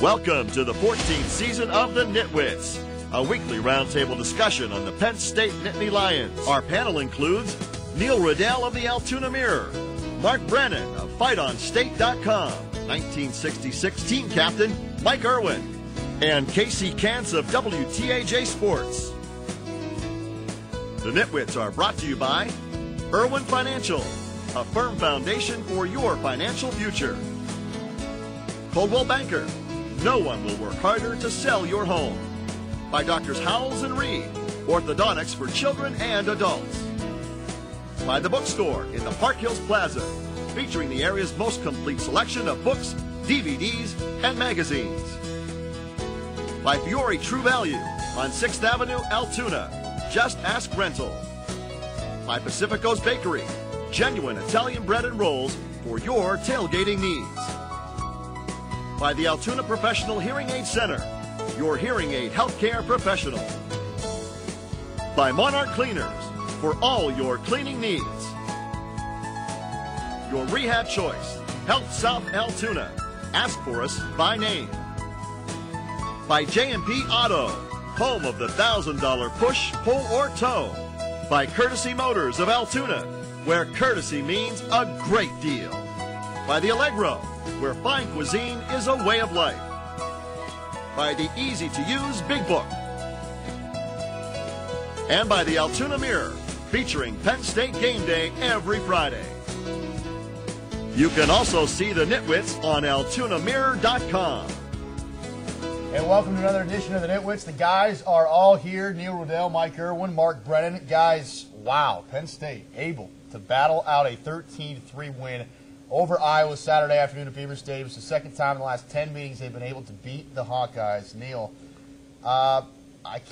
Welcome to the 14th season of the NitWits, a weekly roundtable discussion on the Penn State Nittany Lions. Our panel includes Neil Riddell of the Altoona Mirror, Mark Brennan of FightOnState.com, 1966 team captain Mike Irwin, and Casey Kantz of WTAJ Sports. The NitWits are brought to you by Irwin Financial, a firm foundation for your financial future. Coldwell Banker, no one will work harder to sell your home. By Doctors Howells and Reed, orthodontics for children and adults. By the bookstore in the Park Hills Plaza, featuring the area's most complete selection of books, DVDs, and magazines. By Fiore True Value on 6th Avenue, Altoona. Just ask rental. By Pacifico's Bakery, genuine Italian bread and rolls for your tailgating needs. By the Altoona Professional Hearing Aid Center, your hearing aid healthcare professional. By Monarch Cleaners, for all your cleaning needs. Your rehab choice, Health South Altoona. Ask for us by name. By J&P Auto, home of the $1,000 push, pull, or tow. By Courtesy Motors of Altoona, where courtesy means a great deal. By the Allegro, where fine cuisine is a way of life. By the easy-to-use Big Book. And by the Altoona Mirror, featuring Penn State game day every Friday. You can also see the NitWits on AltoonaMirror.com. And welcome to another edition of the NitWits. The guys are all here. Neil Riddell, Mike Irwin, Mark Brennan. Guys, wow, Penn State able to battle out a 13-3 win over Iowa Saturday afternoon at Beaver Stadium. It's the second time in the last 10 meetings they've been able to beat the Hawkeyes. Neil, I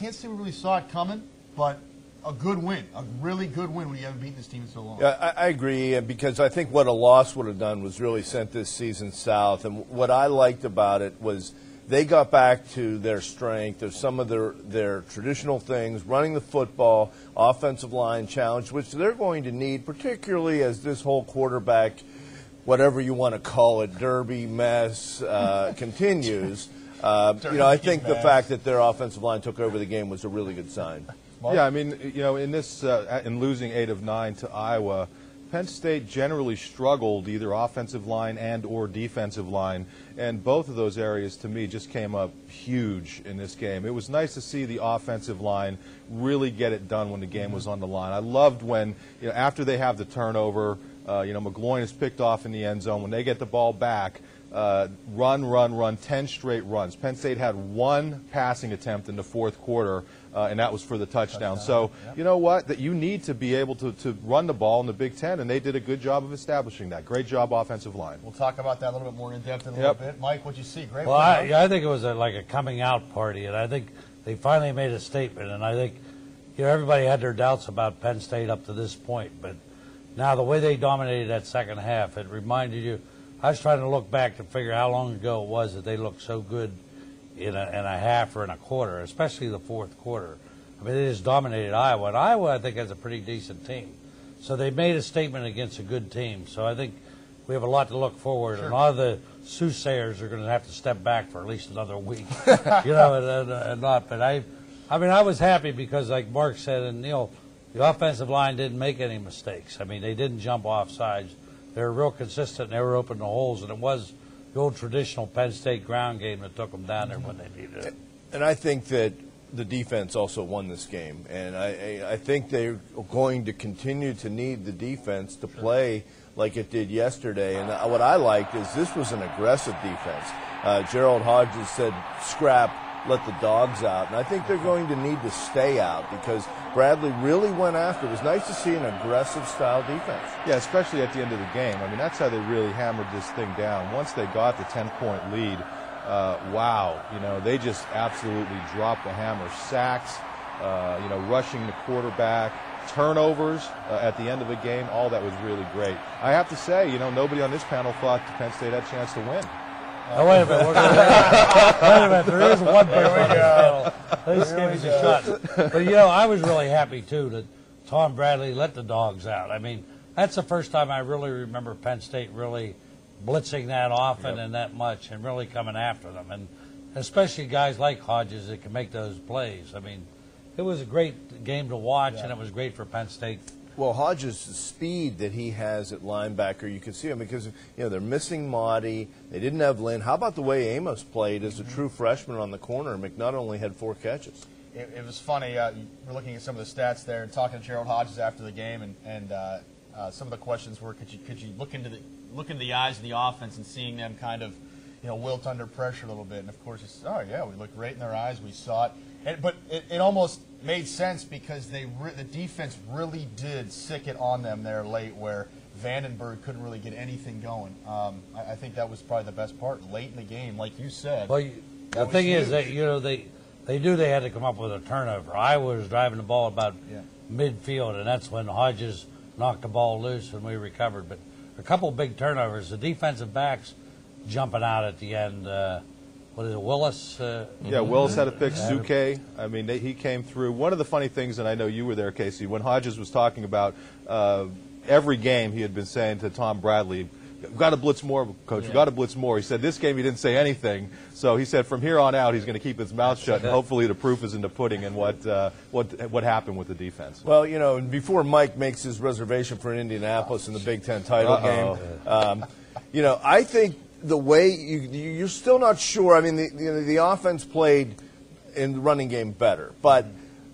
can't say we really saw it coming, but a good win, a really good win when you haven't beaten this team in so long. Yeah, I agree, because I think what a loss would have done was really sent this season south. And what I liked about it was they got back to their strength of some of their traditional things, running the football, offensive line challenge, which they're going to need, particularly as this whole quarterback, whatever you want to call it, derby mess continues. I think the fact that their offensive line took over the game was a really good sign. Mark? Yeah, I mean, in this, in losing 8 of 9 to Iowa, Penn State generally struggled either offensive line and or defensive line, and both of those areas to me just came up huge in this game. It was nice to see the offensive line really get it done when the game was on the line. I loved when, after they have the turnover, McGloin is picked off in the end zone. When they get the ball back, run, 10 straight runs. Penn State had one passing attempt in the fourth quarter, and that was for the touchdown. So, you know what? That you need to be able to run the ball in the Big Ten, and they did a good job of establishing that. Great job offensive line. We'll talk about that a little bit more in depth in a little bit. Mike, what'd you see? Great. Well, I think it was like a coming out party, and I think they finally made a statement. And I think everybody had their doubts about Penn State up to this point, but now the way they dominated that second half, it reminded you. I was trying to look back to figure how long ago it was that they looked so good in a half or in a quarter, especially the fourth quarter. I mean, they just dominated Iowa. And Iowa, I think, has a pretty decent team. So they made a statement against a good team. So I think we have a lot to look forward. Sure. And a lot of the soothsayers are going to have to step back for at least another week, and not. But I was happy because, like Mark said and Neil, the offensive line didn't make any mistakes. I mean, they didn't jump off sides. They were real consistent, and they were open the holes, and it was the old traditional Penn State ground game that took them down there when they needed it. And I think that the defense also won this game, and I think they're going to continue to need the defense to play like it did yesterday. And what I liked is this was an aggressive defense. Gerald Hodges said, scrap, let the dogs out. And I think they're going to need to stay out because Bradley really went after it. It was nice to see an aggressive style defense. Yeah, especially at the end of the game. I mean, that's how they really hammered this thing down. Once they got the 10-point lead, wow, they just absolutely dropped the hammer. Sacks, rushing the quarterback, turnovers at the end of the game, all that was really great. I have to say, nobody on this panel thought Penn State had a chance to win. Oh, wait a minute. Wait a minute. There is one person on this panel. Let's give us a shot. But, I was really happy, too, that Tom Bradley let the dogs out. I mean, that's the first time I really remember Penn State really blitzing that often and that much and really coming after them. And especially guys like Hawkeyes that can make those plays. I mean, it was a great game to watch, and it was great for Penn State. Well, Hodges' speed that he has at linebacker, you can see him because, they're missing Motti. They didn't have Lynn. How about the way Amos played as a true freshman on the corner? McNutt only had 4 catches. It was funny. We're looking at some of the stats there and talking to Gerald Hodges after the game, and some of the questions were, could you look into the eyes of the offense and seeing them kind of, wilt under pressure a little bit? And of course, he said, "Oh yeah, we looked right in their eyes. We saw it." But it almost made sense because the defense really did sick it on them there late, where Vandenberg couldn't really get anything going. I think that was probably the best part late in the game, like you said. Well, the thing is that they knew they had to come up with a turnover. Iowa was driving the ball about midfield, and that's when Hodges knocked the ball loose and we recovered. But a couple big turnovers. The defensive backs jumping out at the end. What is it, Willis? Willis had a pick. Zuke, I mean, he came through. One of the funny things, and I know you were there, Casey, when Hodges was talking about every game he had been saying to Tom Bradley, "We've got to blitz more, Coach. We've got to blitz more." He said this game he didn't say anything. So he said from here on out he's going to keep his mouth shut, and hopefully the proof is in the pudding and what happened with the defense. Well, before Mike makes his reservation for Indianapolis in the Big Ten title game, I think the way you're still not sure. I mean, the offense played in the running game better, but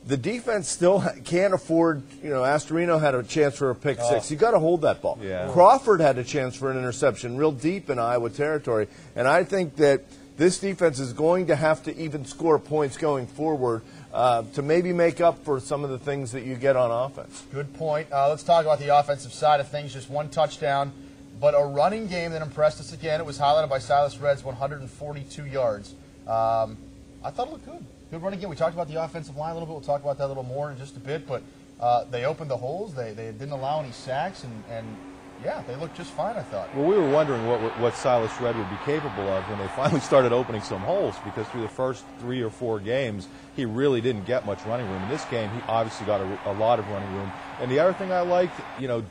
the defense still can't afford. Astorino had a chance for a pick six. You got to hold that ball. Yeah. Crawford had a chance for an interception, real deep in Iowa territory, and I think that this defense is going to have to even score points going forward to maybe make up for some of the things that you get on offense. Good point. Let's talk about the offensive side of things. Just 1 touchdown, but a running game that impressed us again. It was highlighted by Silas Redd's 142 yards. I thought it looked good. Good running game. We talked about the offensive line a little bit. We'll talk about that a little more in just a bit. But they opened the holes. They didn't allow any sacks, and they looked just fine, I thought. Well, we were wondering what Silas Redd would be capable of when they finally started opening some holes, because through the first 3 or 4 games, he really didn't get much running room. In this game, he obviously got a lot of running room. And the other thing I liked,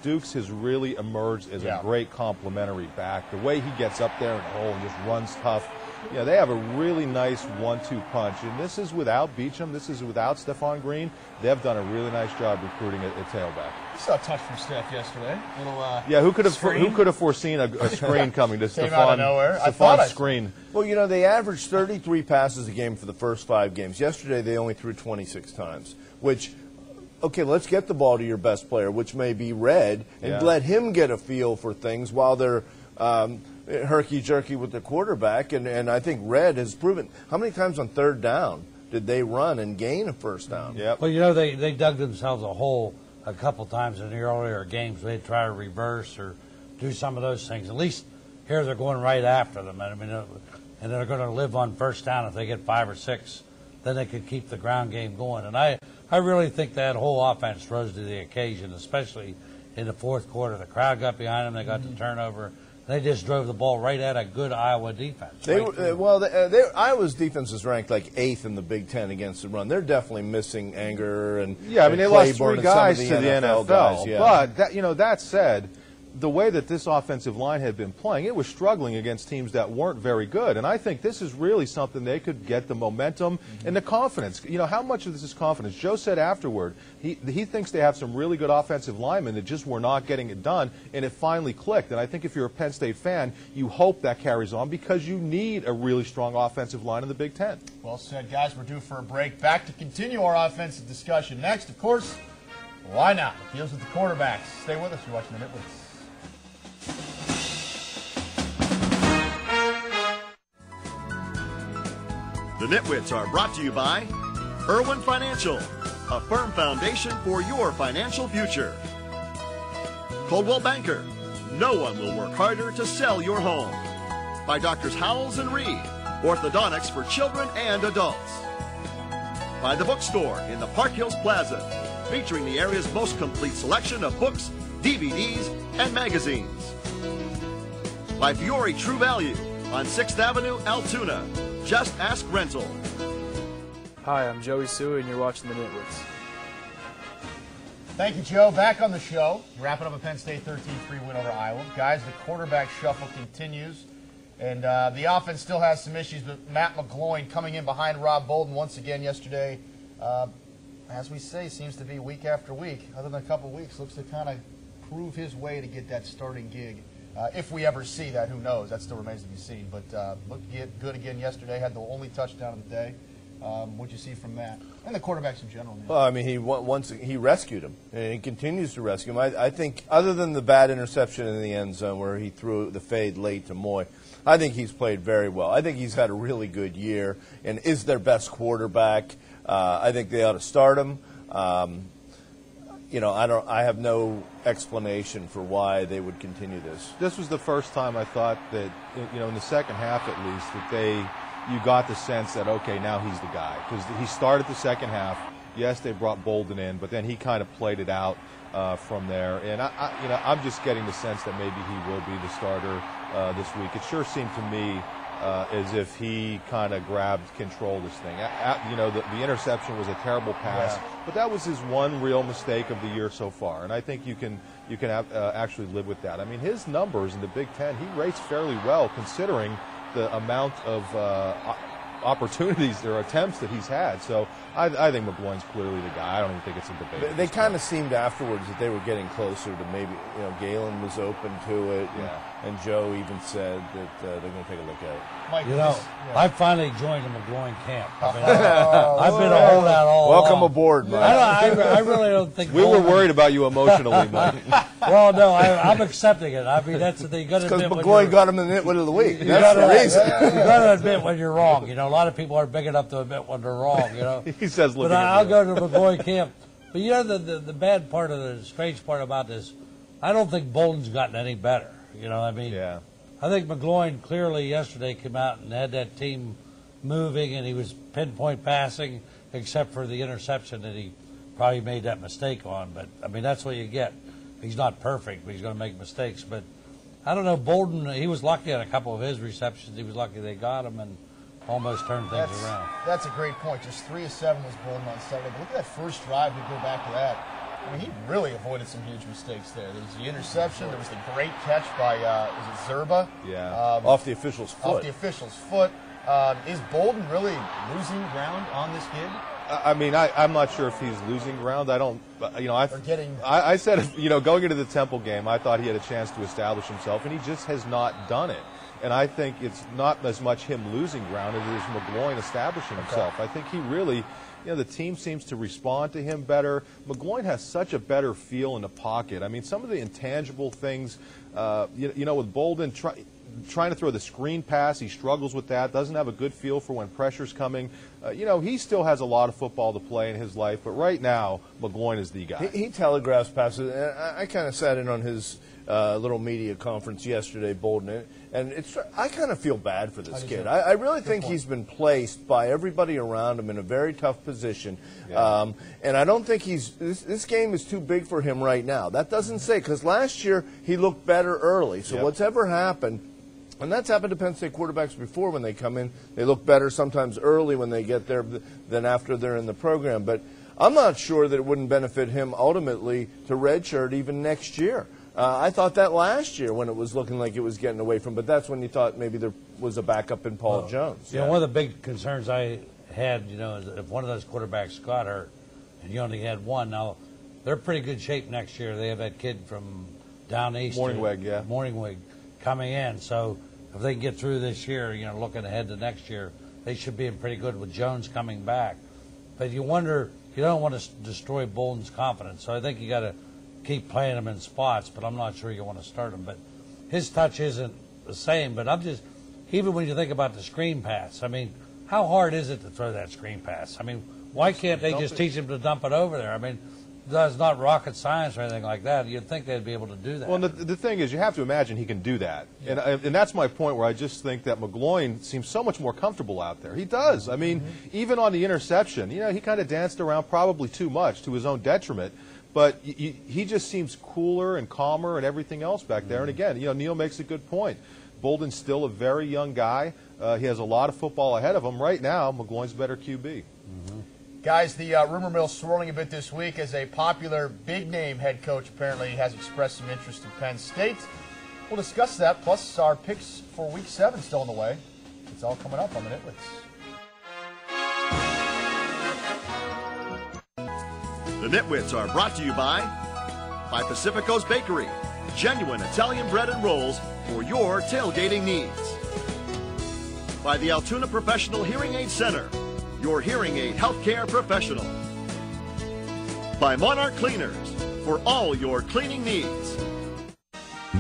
Dukes has really emerged as a great complementary back. The way he gets up there in the hole and just runs tough. They have a really nice 1-2 punch, and this is without Beecham. This is without Stephon Green. They've done a really nice job recruiting a tailback. You saw a touch from Steph yesterday. Who could have foreseen a screen coming to Came out of nowhere. Stephon's screen? Well, they averaged 33 passes a game for the first 5 games. Yesterday, they only threw 26 times, which. Okay, let's get the ball to your best player, which may be Redd, and let him get a feel for things while they're herky-jerky with the quarterback. And I think Redd has proven. How many times on 3rd down did they run and gain a first down? Yep. Well, they dug themselves a hole a couple times in the earlier games. They'd try to reverse or do some of those things. At least here they're going right after them. I mean, and they're going to live on first down if they get 5 or 6. Then they could keep the ground game going. And I really think that whole offense rose to the occasion, especially in the 4th quarter. The crowd got behind them. They got the turnover. They just drove the ball right at a good Iowa defense. Iowa's defense is ranked like 8th in the Big Ten against the run. They're definitely missing Anger and they lost 3 guys to the NFL. Guys, But that said, the way that this offensive line had been playing, it was struggling against teams that weren't very good. And I think this is really something they could get the momentum and the confidence. How much of this is confidence? Joe said afterward he thinks they have some really good offensive linemen that just were not getting it done, and it finally clicked. And I think if you're a Penn State fan, you hope that carries on because you need a really strong offensive line in the Big Ten. Well said, guys. We're due for a break. Back to continue our offensive discussion next. Of course, why not? It deals with the quarterbacks. Stay with us. You're watching the NitWits. The NitWits are brought to you by Irwin Financial, a firm foundation for your financial future. Coldwell Banker, no one will work harder to sell your home. By Doctors Howells and Reed, orthodontics for children and adults. By the bookstore in the Park Hills Plaza, featuring the area's most complete selection of books, DVDs, and magazines. By Fiore True Value on 6th Avenue, Altoona. Just ask rental. Hi, I'm Joey Sue, and you're watching the NitWits. Thank you, Joe. Back on the show, wrapping up a Penn State 13-3 win over Iowa. Guys, the quarterback shuffle continues, and the offense still has some issues, but Matt McGloin coming in behind Rob Bolden once again yesterday, as we say, seems to be week after week, other than a couple of weeks, looks to kind of prove his way to get that starting gig. If we ever see that, who knows? That still remains to be seen, but looked good again yesterday, had the only touchdown of the day. What'd you see from that? And the quarterbacks in general. Man. Well, I mean, he rescued him, and he continues to rescue him. I think, other than the bad interception in the end zone where he threw the fade late to Moy, I think he's played very well. I think he's had a really good year and is their best quarterback. I think they ought to start him. I have no explanation for why they would continue this. This was the first time I thought that, in the second half at least, that you got the sense that, okay, now he's the guy. Because he started the second half. Yes, they brought Bolden in, but then he kind of played it out from there. And, I'm just getting the sense that maybe he will be the starter this week. It sure seemed to me as if he kind of grabbed control of this thing. The interception was a terrible pass, but that was his one real mistake of the year so far. And I think you can actually live with that. I mean, his numbers in the Big Ten, he rates fairly well considering the amount of opportunities or attempts that he's had. So I think McGloin's clearly the guy. I don't even think it's a debate. They kind of seemed afterwards that they were getting closer to maybe, Galen was open to it. And Joe even said that they're going to take a look at it. Mike, I finally joined the McGloin camp. I've been a holdout all Welcome along. aboard, Mike. I really don't think we were worried about you emotionally, Mike. Well, no, I'm accepting it. I mean, that's the thing. You got to because admit McGloin got him the nitwit of the week. You That's the reason. You got to admit when you're wrong. A lot of people aren't big enough to admit when they're wrong. He says, "But I'll go to the McGloin camp." But the bad part of the strange part about this, I don't think Bolden's gotten any better. Yeah. I think McGloin clearly yesterday came out and had that team moving, and he was pinpoint passing, except for the interception that he probably made that mistake on. But, I mean, that's what you get. He's not perfect, but he's going to make mistakes. But, I don't know, Bolden, he was lucky on a couple of his receptions. He was lucky they got him and almost turned things around. That's a great point. Just 3 of 7 was Bolden on Saturday. But look at that first drive. We go back to that. I mean, he really avoided some huge mistakes there. There was the interception. There was the great catch by, was it Zerba? Yeah, off the official's foot. Off the official's foot. Is Bolden really losing ground on this kid? I mean, I'm not sure if he's losing ground. I don't, I said, going into the Temple game, I thought he had a chance to establish himself, and he just has not done it. And I think it's not as much him losing ground as it is McGloin establishing himself. I think he really, the team seems to respond to him better. McGloin has such a better feel in the pocket. I mean, some of the intangible things, with Bolden trying to throw the screen pass, he struggles with that, doesn't have a good feel for when pressure's coming. He still has a lot of football to play in his life, but right now, McGloin is the guy. He telegraphs passes. I kind of sat in on his little media conference yesterday, Bolden, and I kind of feel bad for this kid. I really think he's been placed by everybody around him in a very tough position, and I don't think this game is too big for him right now. That doesn't say, because last year he looked better early, so what's ever happened, and that's happened to Penn State quarterbacks before when they come in, they look better sometimes early when they get there than after they're in the program, but I'm not sure that it wouldn't benefit him ultimately to redshirt even next year. I thought that last year when it was looking like it was getting away from, but that's when you thought maybe there was a backup in Paul Jones. One of the big concerns I had, is if one of those quarterbacks got hurt and you only had one. Now, they're pretty good shape next year. They have that kid from down east. Morningwig coming in. So if they can get through this year, looking ahead to next year, they should be in pretty good with Jones coming back. But you wonder, you don't want to destroy Bolden's confidence. So I think you got to keep playing him in spots, but I'm not sure you want to start him. But his touch isn't the same. But even when you think about the screen pass, I mean, how hard is it to throw that screen pass? I mean, why can't they just teach him to dump it over there? I mean, that's not rocket science or anything like that. You'd think they'd be able to do that. Well, the thing is, you have to imagine he can do that. Yeah. And that's my point where I just think that McGloin seems so much more comfortable out there. He does. I mean, even on the interception, he kind of danced around probably too much to his own detriment. But he just seems cooler and calmer and everything else back there. And again, Neil makes a good point. Bolden's still a very young guy. He has a lot of football ahead of him. Right now, McGloin's better QB. Guys, the rumor mill's swirling a bit this week as a popular big-name head coach apparently has expressed some interest in Penn State. We'll discuss that, plus our picks for Week 7 still in the way. It's all coming up on the NitWits. The NitWits are brought to you by Pacifico's Bakery, genuine Italian bread and rolls for your tailgating needs. By the Altoona Professional Hearing Aid Center, your hearing aid healthcare professional. By Monarch Cleaners, for all your cleaning needs.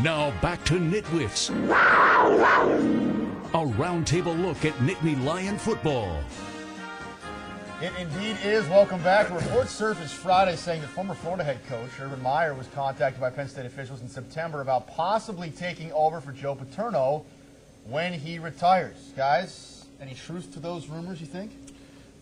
Now back to NitWits. A roundtable look at Nittany Lion football. It indeed is. Welcome back. A report surfaced Friday saying that former Florida head coach Urban Meyer was contacted by Penn State officials in September about possibly taking over for Joe Paterno when he retires. Guys, any truth to those rumors, you think?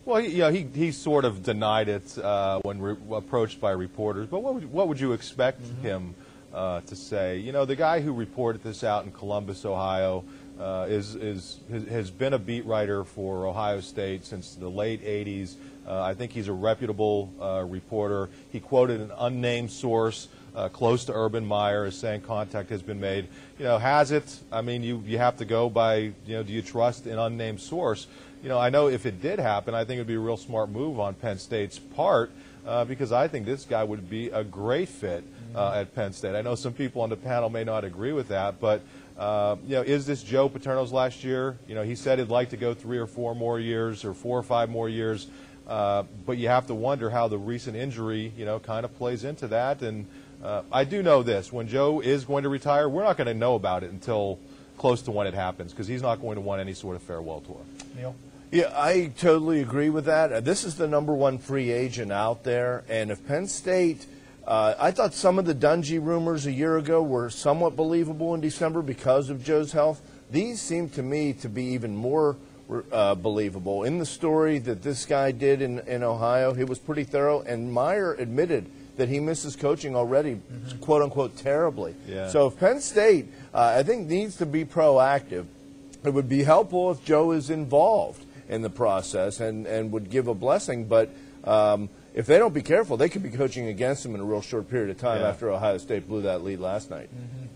Well, he sort of denied it when approached by reporters. But what would you expect him to say? You know, the guy who reported this out in Columbus, Ohio, has been a beat writer for Ohio State since the late 80s. I think he's a reputable reporter. He quoted an unnamed source close to Urban Meyer as saying contact has been made. You know, has it? I mean, you have to go by, you know, do you trust an unnamed source? You know, I know if it did happen, I think it would be a real smart move on Penn State's part because I think this guy would be a great fit at Penn State. I know some people on the panel may not agree with that, but you know, is this Joe Paterno's last year? You know, he said he'd like to go 3 or 4 more years or 4 or 5 more years, but you have to wonder how the recent injury, you know, kind of plays into that. And I do know this: when Joe is going to retire, we're not going to know about it until close to when it happens because he's not going to want any sort of farewell tour. Neil? Yeah, I totally agree with that. This is the #1 free agent out there, and if Penn State, I thought some of the Dungy rumors a year ago were somewhat believable in December because of Joe's health. These seem to me to be even more believable. In the story that this guy did in Ohio, he was pretty thorough, and Meyer admitted that he misses coaching already, quote-unquote, terribly. Yeah. So if Penn State, I think, needs to be proactive, it would be helpful if Joe is involved in the process and would give a blessing. But if they don't be careful, they could be coaching against him in a real short period of time after Ohio State blew that lead last night.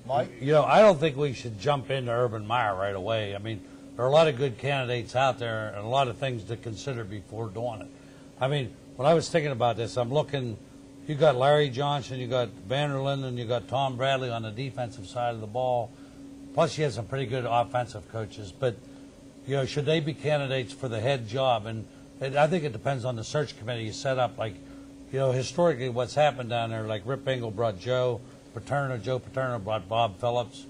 Mike? You know, I don't think we should jump into Urban Meyer right away. I mean, there are a lot of good candidates out there and a lot of things to consider before doing it. I mean, when I was thinking about this, I'm looking, you got Larry Johnson, you got Vanderlyn, and you got Tom Bradley on the defensive side of the ball. Plus, you have some pretty good offensive coaches. But, you know, should they be candidates for the head job? And I think it depends on the search committee you set up. Like, you know, historically what's happened down there, like Rip Engel brought Joe Paterno brought Bob Phillips.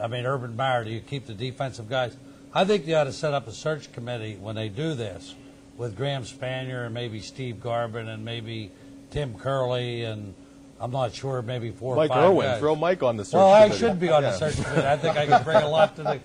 I mean, Urban Meyer, do you keep the defensive guys? I think you ought to set up a search committee when they do this with Graham Spanier and maybe Steve Garvin and maybe Tim Curley and I'm not sure, maybe 4 or 5 Mike Irwin, guys. throw Mike on the search Well, committee. I should be on the search committee. I think I can bring a lot to the.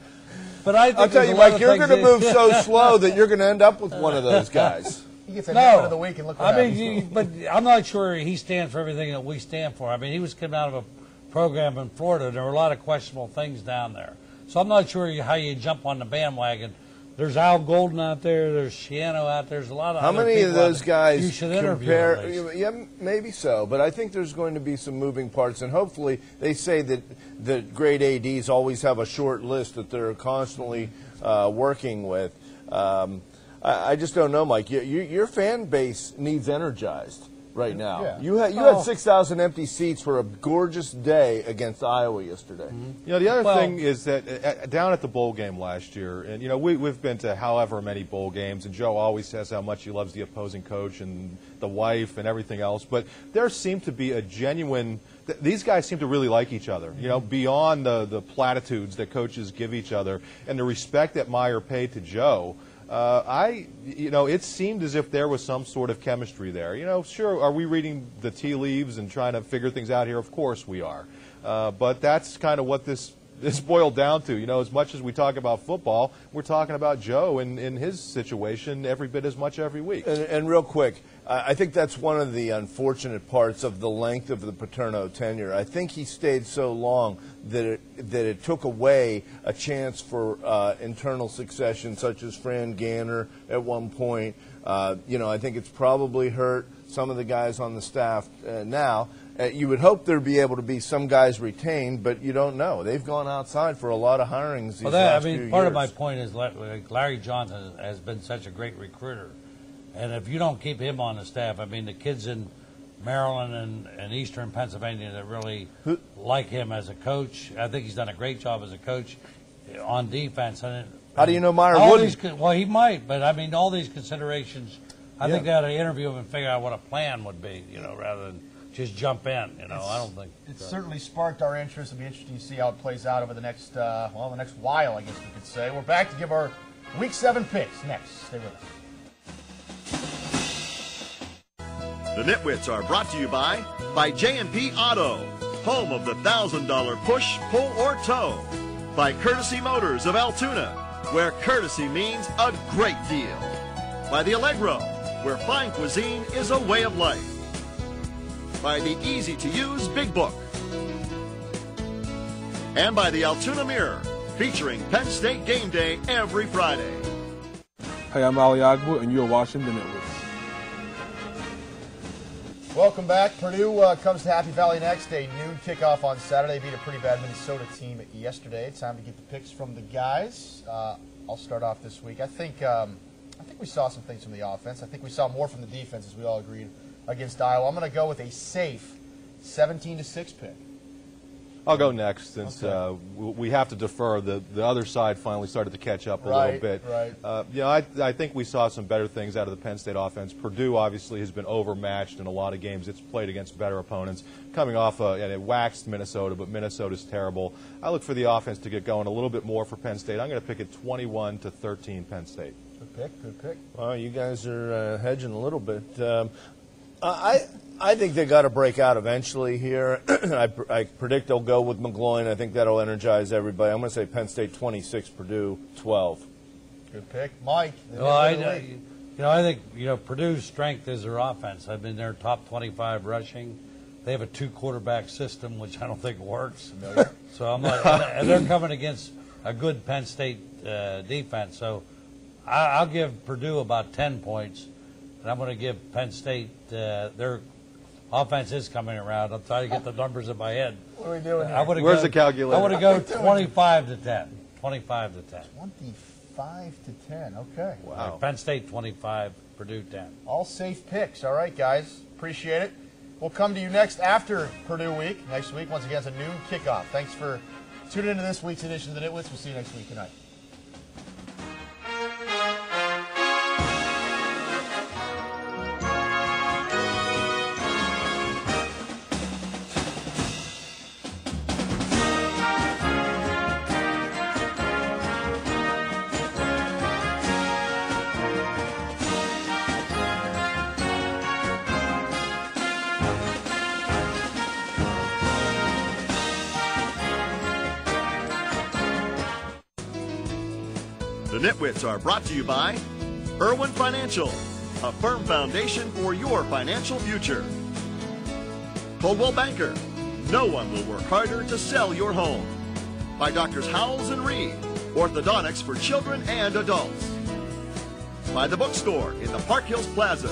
But I think I'll tell there's you, a lot Mike, of you're things going to that- move so slow that you're going to end up with one of those guys. He gets a No, Nitwit of the week and look what I happens. mean, but I'm not sure he stands for everything that we stand for. I mean, he was coming out of a program in Florida. There were a lot of questionable things down there. So I'm not sure how you jump on the bandwagon. There's Al Golden out there. There's Shiano out there. There's a lot of How other many of people out those there guys you should interview compare? at least. Yeah, maybe so. But I think there's going to be some moving parts, and hopefully they say that the great ADs always have a short list that they're constantly working with. I just don't know, Mike. Your fan base needs energized right now. Yeah. You had 6,000 empty seats for a gorgeous day against Iowa yesterday. You know, the other thing is that down at the bowl game last year, and, you know, we've been to however many bowl games, and Joe always says how much he loves the opposing coach and the wife and everything else, but there seemed to be a genuine – these guys seem to really like each other, you know, beyond the platitudes that coaches give each other and the respect that Meyer paid to Joe. You know, it seemed as if there was some sort of chemistry there. You know, sure, are we reading the tea leaves and trying to figure things out here? Of course we are. But that's kind of what this boiled down to. You know, as much as we talk about football, we're talking about Joe and in his situation every bit as much every week. And real quick, I think that's one of the unfortunate parts of the length of the Paterno tenure. I think he stayed so long that it took away a chance for internal succession, such as Fran Ganner at one point. I think it's probably hurt some of the guys on the staff now. You would hope there'd be able to be some guys retained, but you don't know. They've gone outside for a lot of hirings these last few years. Part of my point is Larry Johnson has been such a great recruiter. And if you don't keep him on the staff, the kids in Maryland and Eastern Pennsylvania that really like him as a coach, I think he's done a great job as a coach on defense. How do you know Meyer wouldn't? Well, he might, but all these considerations, I think they ought to interview him and figure out what a plan would be, rather than just jump in. I don't think it's certainly sparked our interest. It'll be interesting to see how it plays out over the next the next while, I guess we could say. We're back to give our Week 7 picks next. Stay with us. The Nitwits are brought to you by J&P Auto, home of the $1,000 push, pull, or tow. By Courtesy Motors of Altoona, where courtesy means a great deal. By the Allegro, where fine cuisine is a way of life. By the easy-to-use Big Book. And by the Altoona Mirror, featuring Penn State game day every Friday. Hey, I'm Ali Agbu, and you're watching The Nitwits. Welcome back. Purdue comes to Happy Valley next. A noon kickoff on Saturday. Beat a pretty bad Minnesota team yesterday. It's time to get the picks from the guys. I'll start off this week. I think we saw some things from the offense. I think we saw more from the defense, as we all agreed, against Iowa. I'm going to go with a safe 17-6 pick. I'll go next since we have to defer. The other side finally started to catch up a little bit. Right. I think we saw some better things out of the Penn State offense. Purdue obviously has been overmatched in a lot of games. It's played against better opponents. Coming off, and it waxed Minnesota, but Minnesota's terrible. I look for the offense to get going a little bit more for Penn State. I'm going to pick it 21-13 Penn State. Good pick. Well, you guys are hedging a little bit. I think they got to break out eventually here. I predict they'll go with McGloin. I think that'll energize everybody. I'm going to say Penn State 26, Purdue 12. Good pick, Mike. Well, I think Purdue's strength is their offense. They're top 25 rushing. They have a 2-quarterback system, which I don't think works. So I'm like, and they're coming against a good Penn State defense. So I'll give Purdue about 10 points. And I'm going to give Penn State their offense is coming around. I'm trying to get the numbers in my head. What are we doing here? Where's the calculator? I want to go 25-10. 25-10. 25-10. Okay. Wow. Penn State 25, Purdue 10. All safe picks. All right, guys. Appreciate it. We'll come to you next after Purdue week. Next week, once again, it's a noon kickoff. Thanks for tuning into this week's edition of the Nitwits. We'll see you next week. Good night. The Nitwits are brought to you by Irwin Financial, a firm foundation for your financial future. Coldwell Banker, no one will work harder to sell your home. By Doctors Howells and Reed, orthodontics for children and adults. By The Bookstore in the Park Hills Plaza,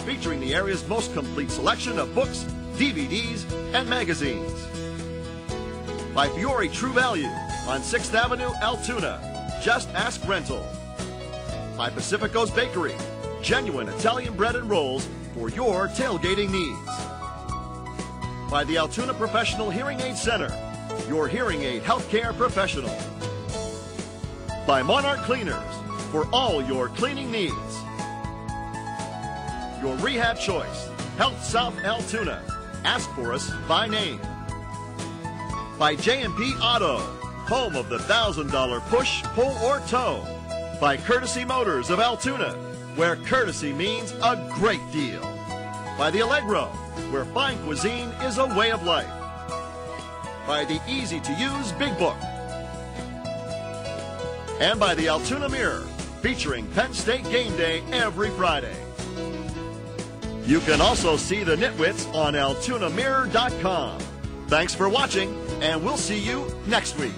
featuring the area's most complete selection of books, DVDs, and magazines. By Fiore True Value on 6th Avenue, Altoona. Just Ask Rental. By Pacifico's Bakery, genuine Italian bread and rolls for your tailgating needs. By the Altoona Professional Hearing Aid Center, your hearing aid healthcare professional. By Monarch Cleaners, for all your cleaning needs. Your rehab choice, Health South Altoona. Ask for us by name. By J&P Auto, home of the $1,000 push, pull, or tow. By Courtesy Motors of Altoona, where courtesy means a great deal. By the Allegro, where fine cuisine is a way of life. By the easy-to-use Big Book. And by the Altoona Mirror, featuring Penn State game day every Friday. You can also see the Nitwits on AltoonaMirror.com. Thanks for watching. and we'll see you next week.